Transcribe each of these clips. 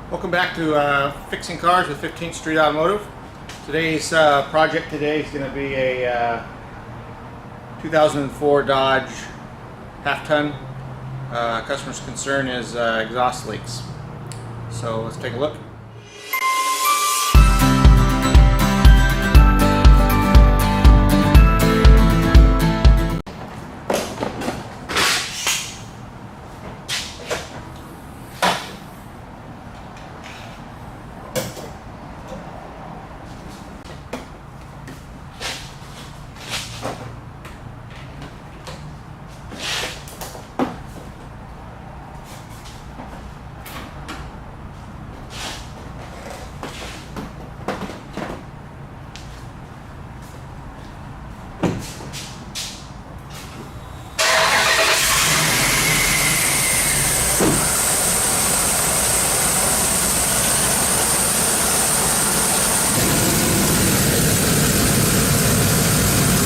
Welcome back to Fixing Cars with 15th Street Automotive. Today's project today is going to be a 2004 Dodge half-ton. Customer's concern is exhaust leaks. So let's take a look.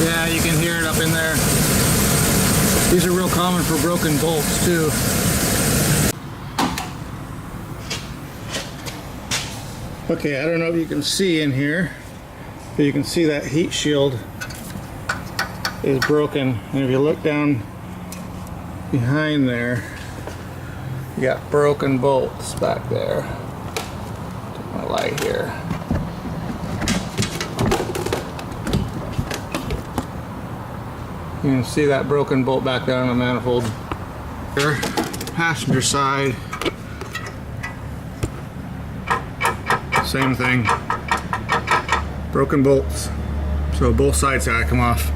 Yeah, you can hear it up in there. These are real common for broken bolts too. Okay, I don't know if you can see in here, but you can see that heat shield is broken. And if you look down behind there, you got broken bolts back there. Take my light here. You can see that broken bolt back there on the manifold. Here, passenger side, same thing. Broken bolts. So both sides gotta come off.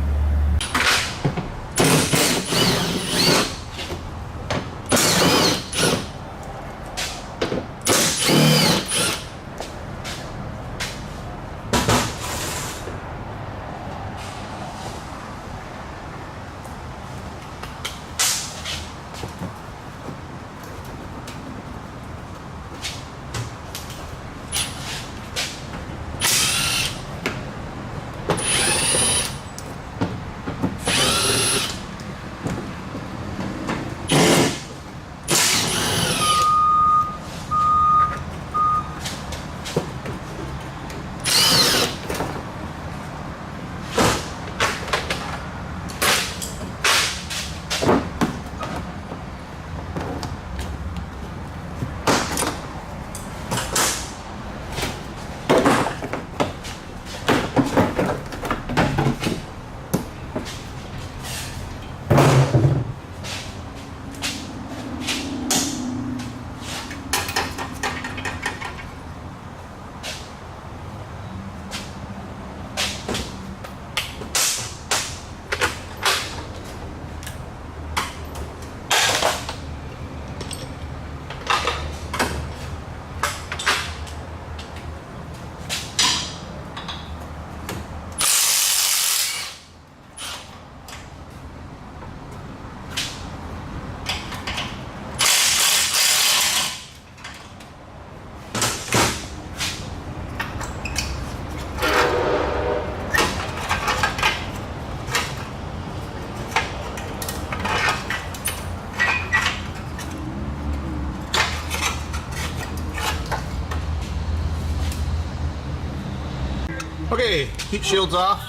Okay, heat shield's off.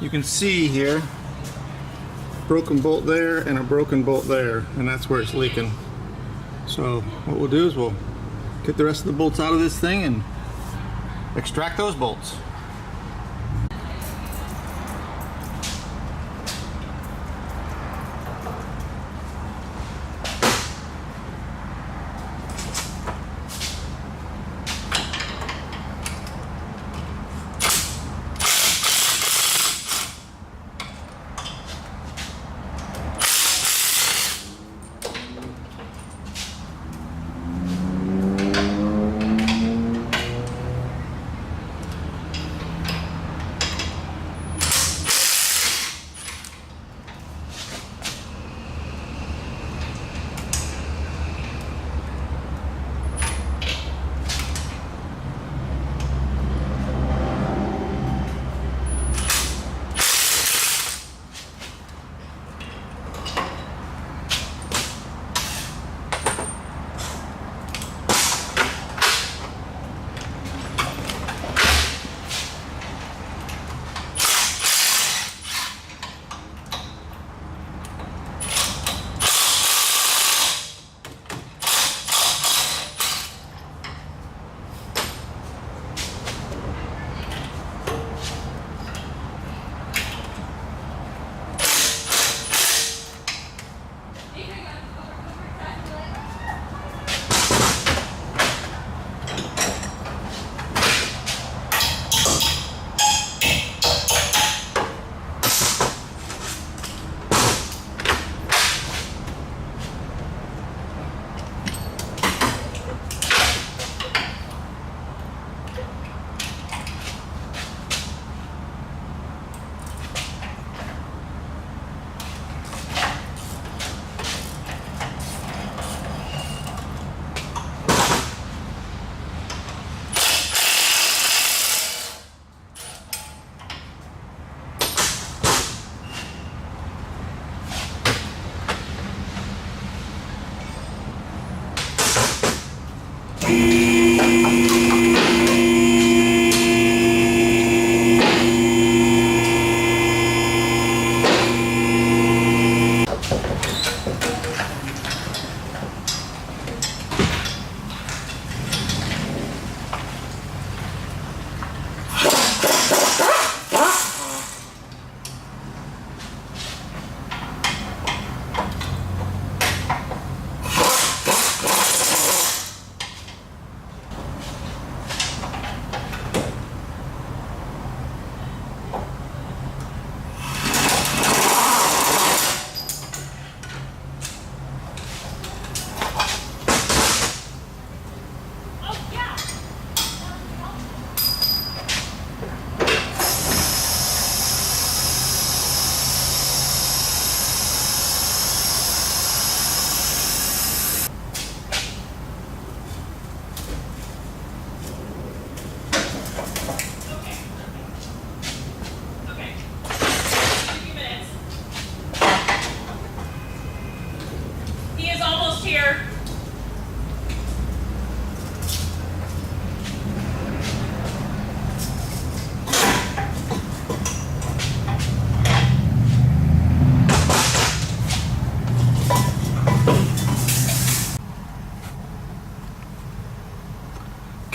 You can see here, broken bolt there and a broken bolt there, and that's where it's leaking. So what we'll do is we'll get the rest of the bolts out of this thing and extract those bolts.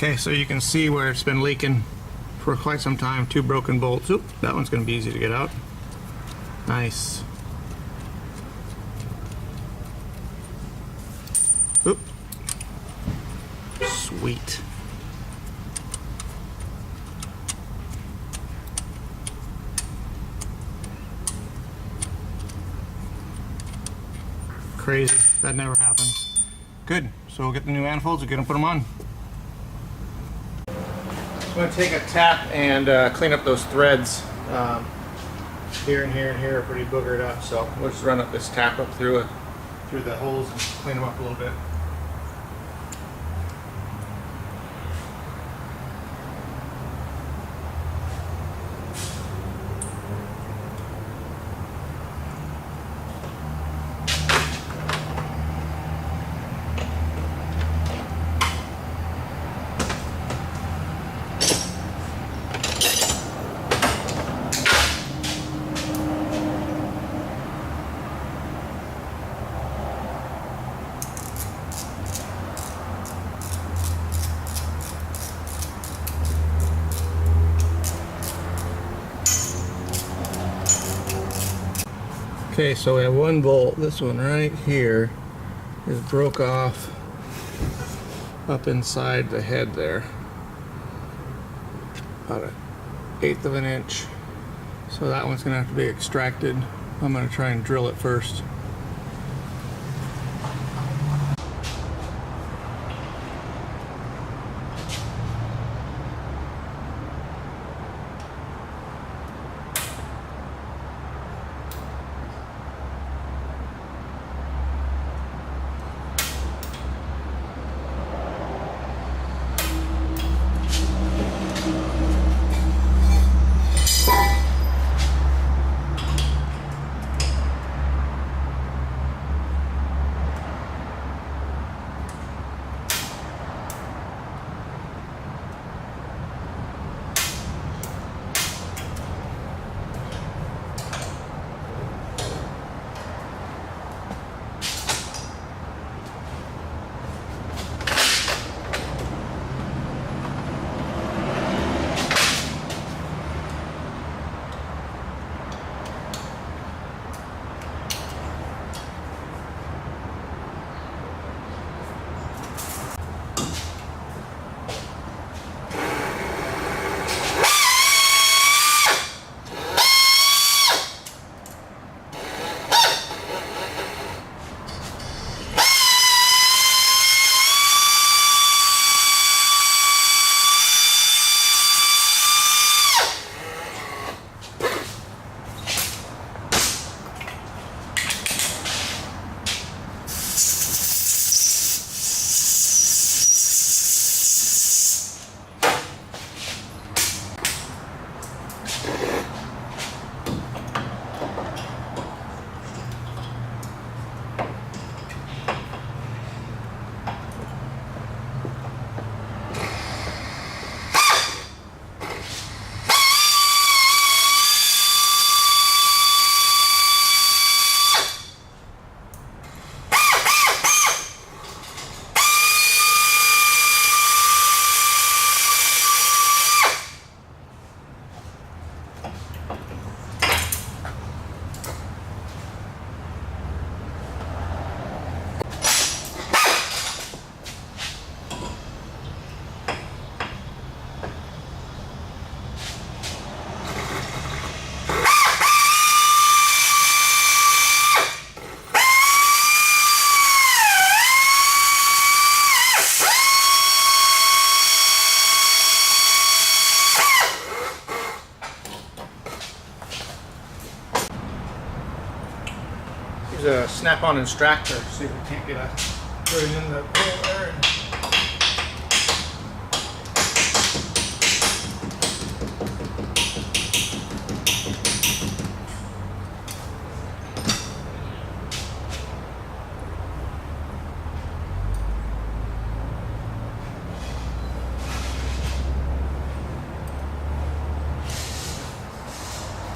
Okay, so you can see where it's been leaking for quite some time. 2 broken bolts. Oop, that one's going to be easy to get out. Nice. Oop. Sweet. Crazy. That never happens. Good. So we'll get the new manifolds and get them put them on. I'm going to take a tap and clean up those threads. Here and here and here are pretty boogered up, so we'll just run up this tap up through the holes and clean them up a little bit. Okay, so we have one bolt. This one right here is broke off up inside the head there, about 1/8 of an inch. So that one's gonna have to be extracted. I'm gonna try and drill it first. snap-on extractor. See if we can't get a put it in the hole there.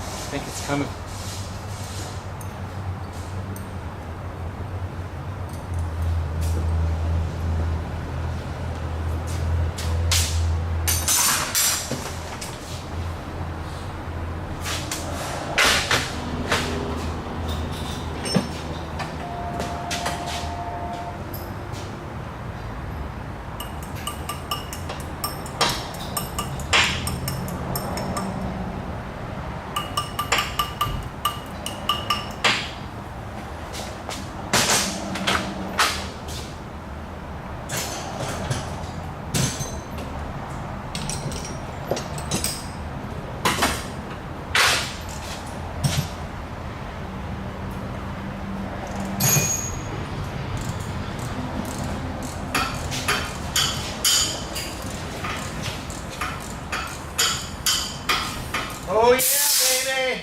I think it's coming. Oh yeah, baby!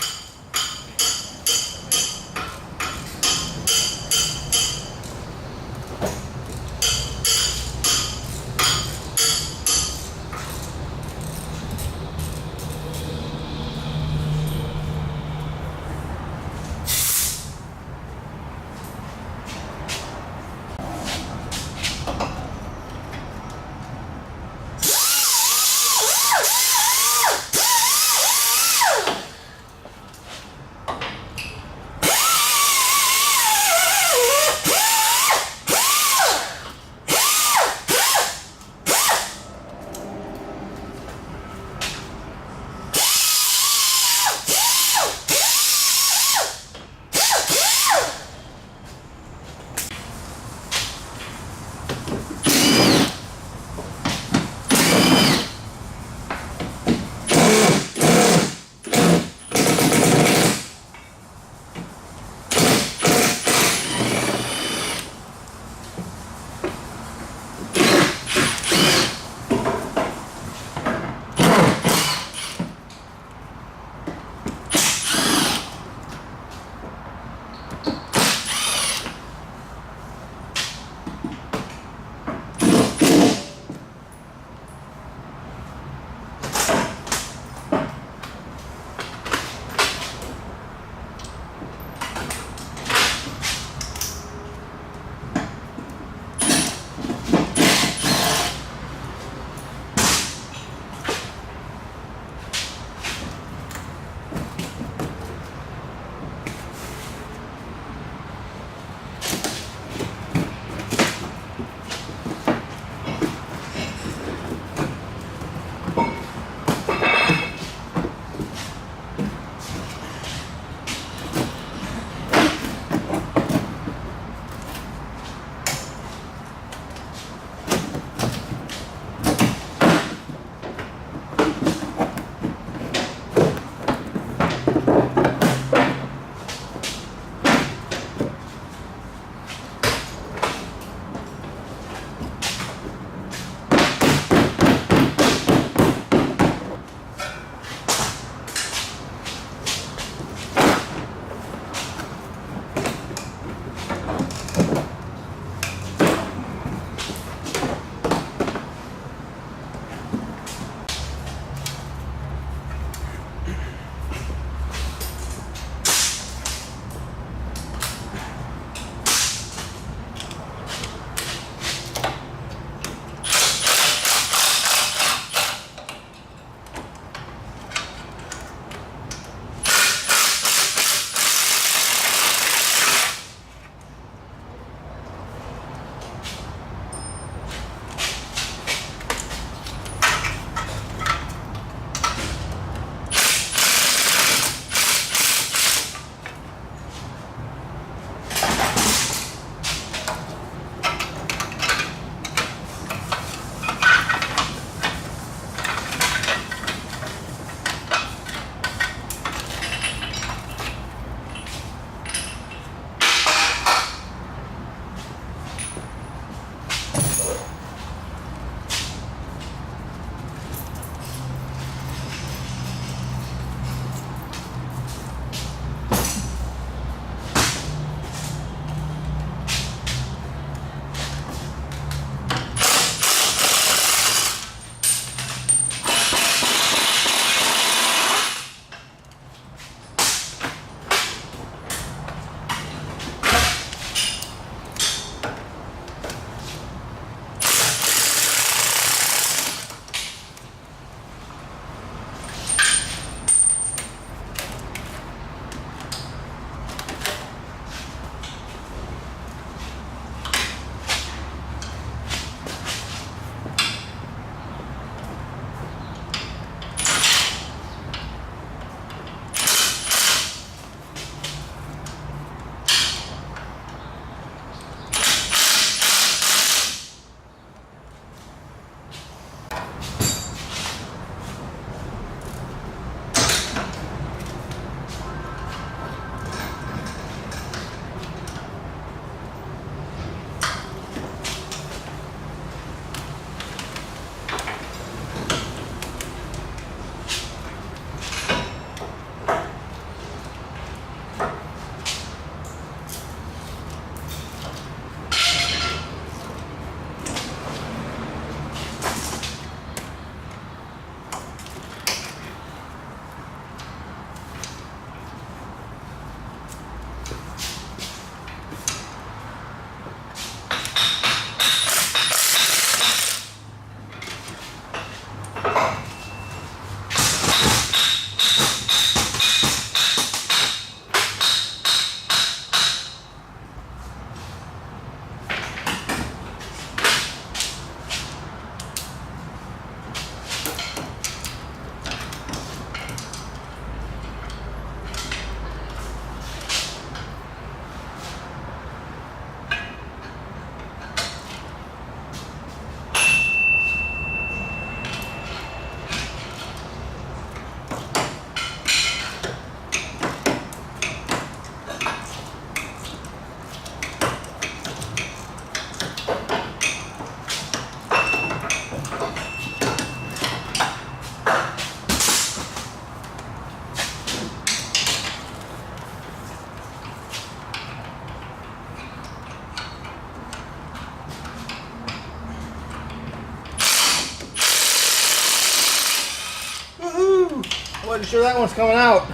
quite sure that one's coming out.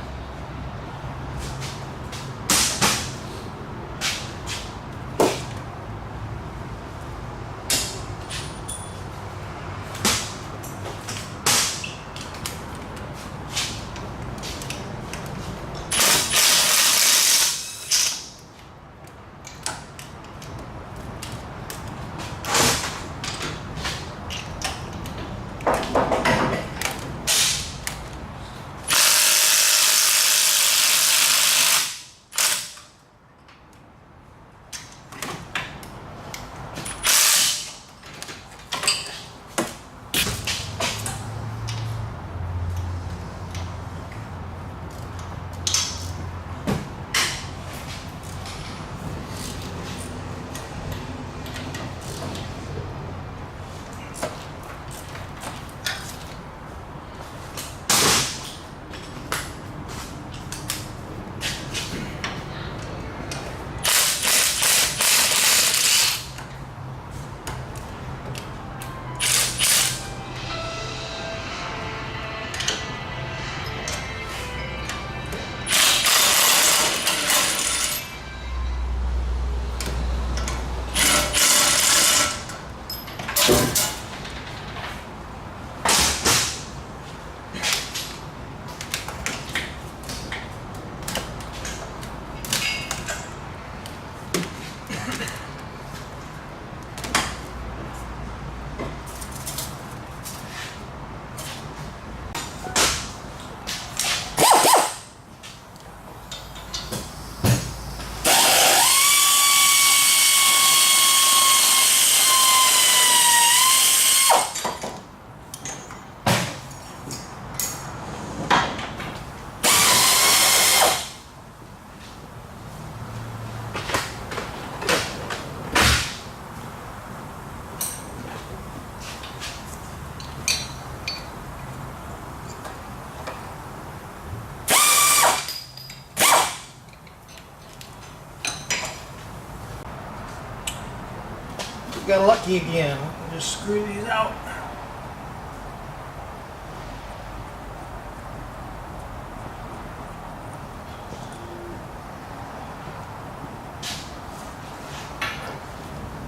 Got lucky again. I'll just screw these out.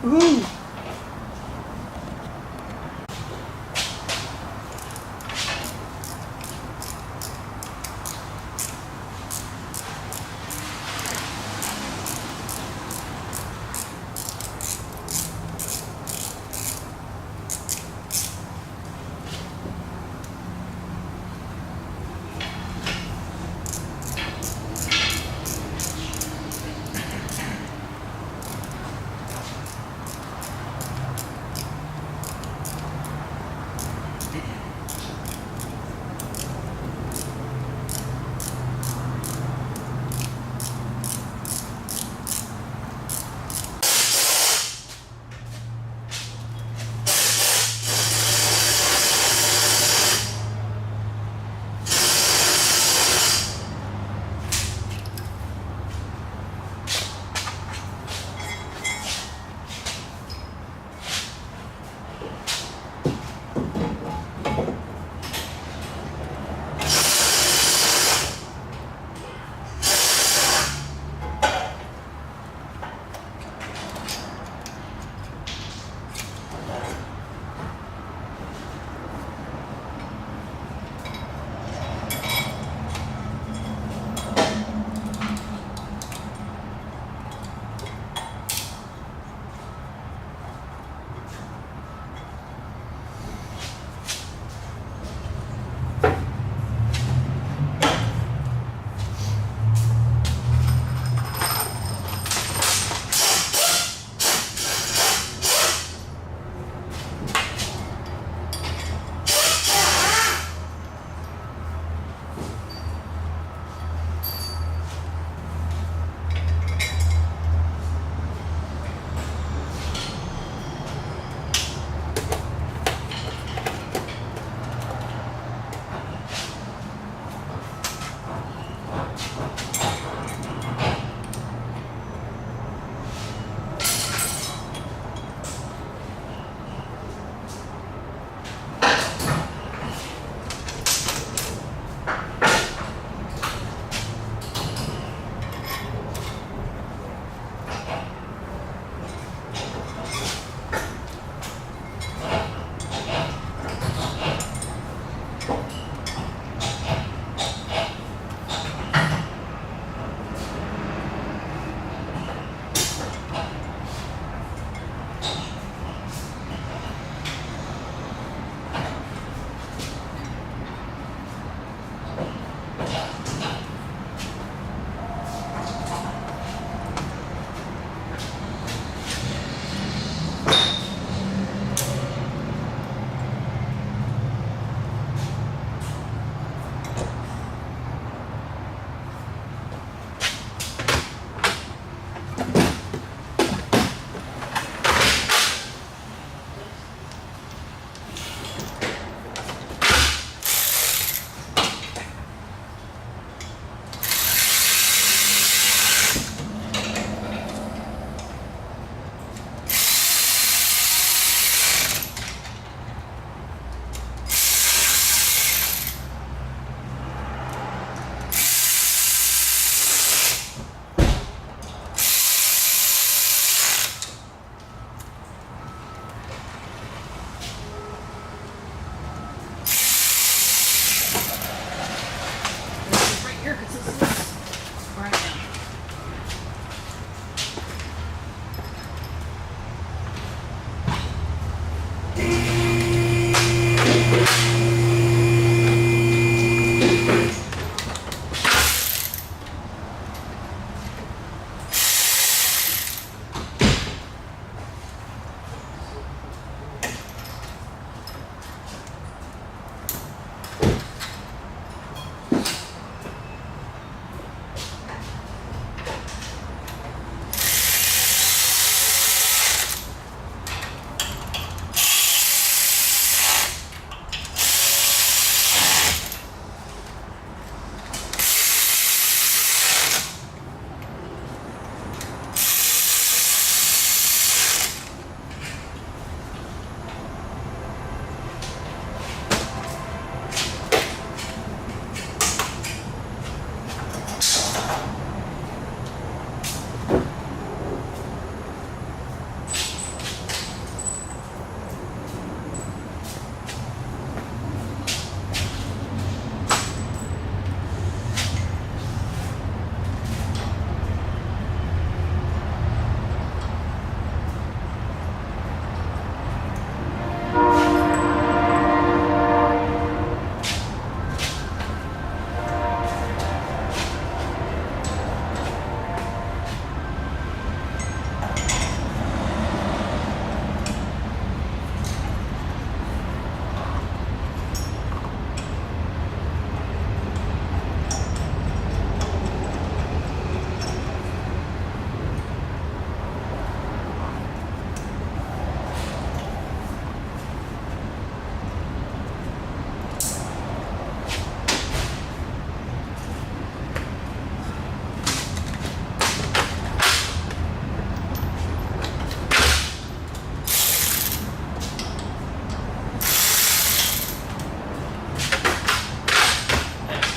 Ooh.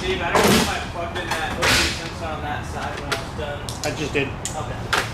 Steve, I don't know if I plugged in that OC sensor on that side when I was done. I just did. Okay.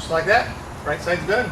Just like that. Right side's done.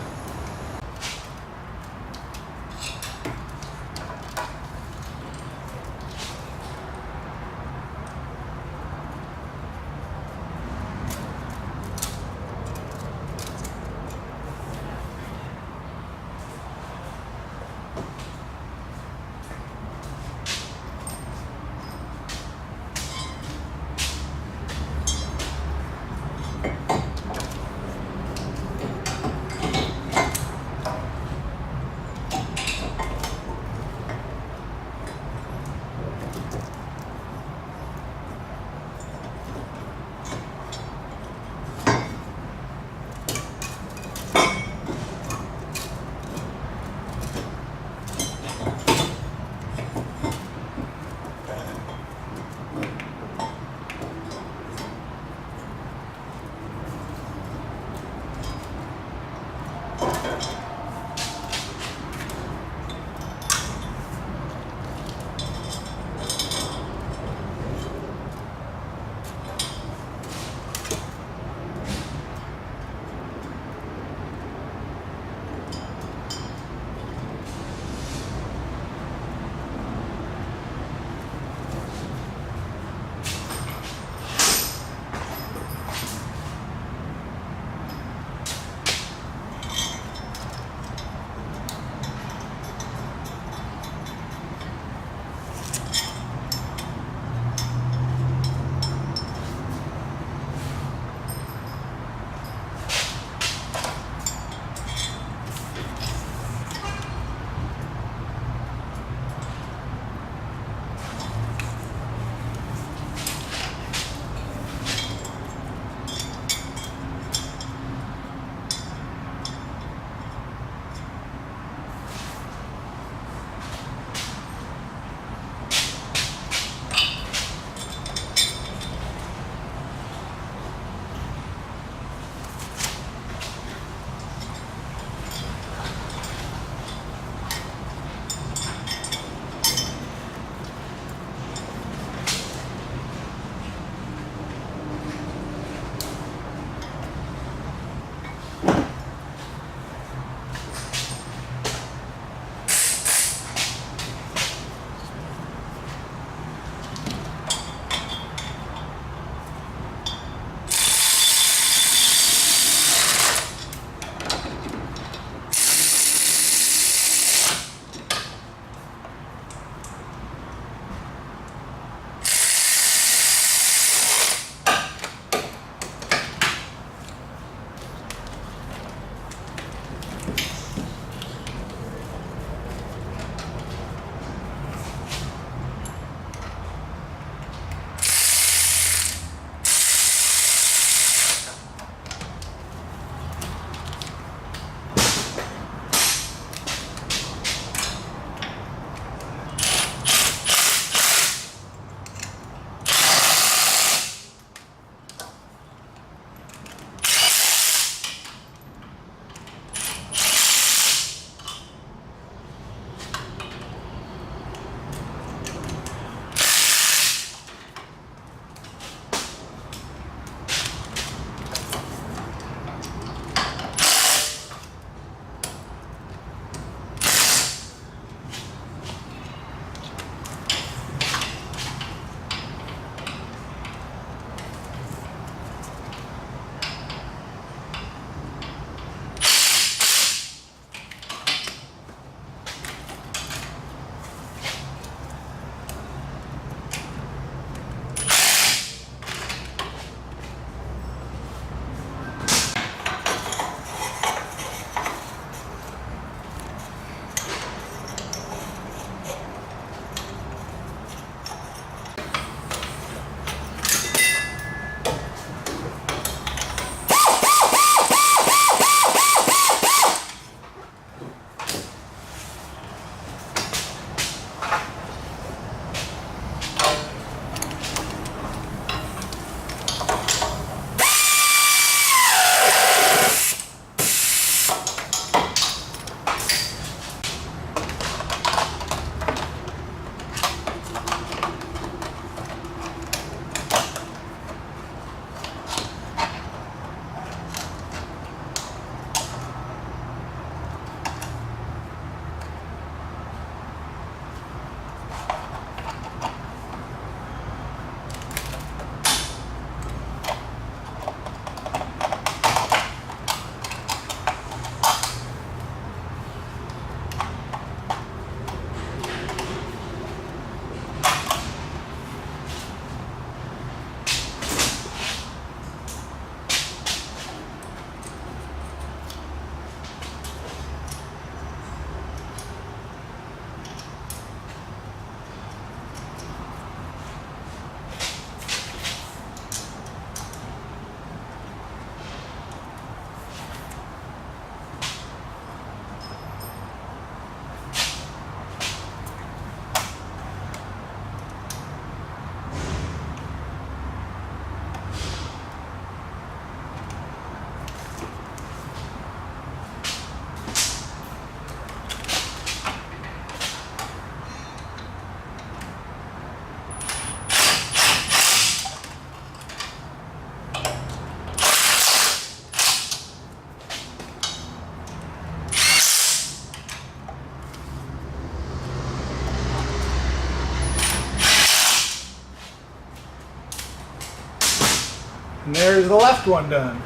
And there's the left one done.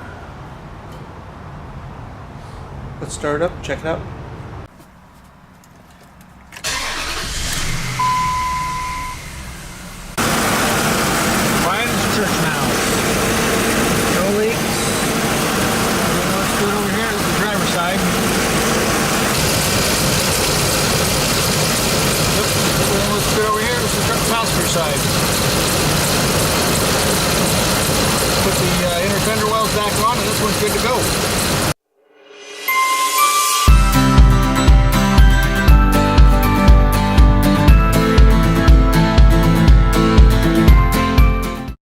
Let's start it up, check it out. Quiet as a church now. No leaks. Everything looks good over here. This is the driver's side. Yep, everything looks good over here. This is the passenger side. Put the inner fender wells back on and this one's good to go.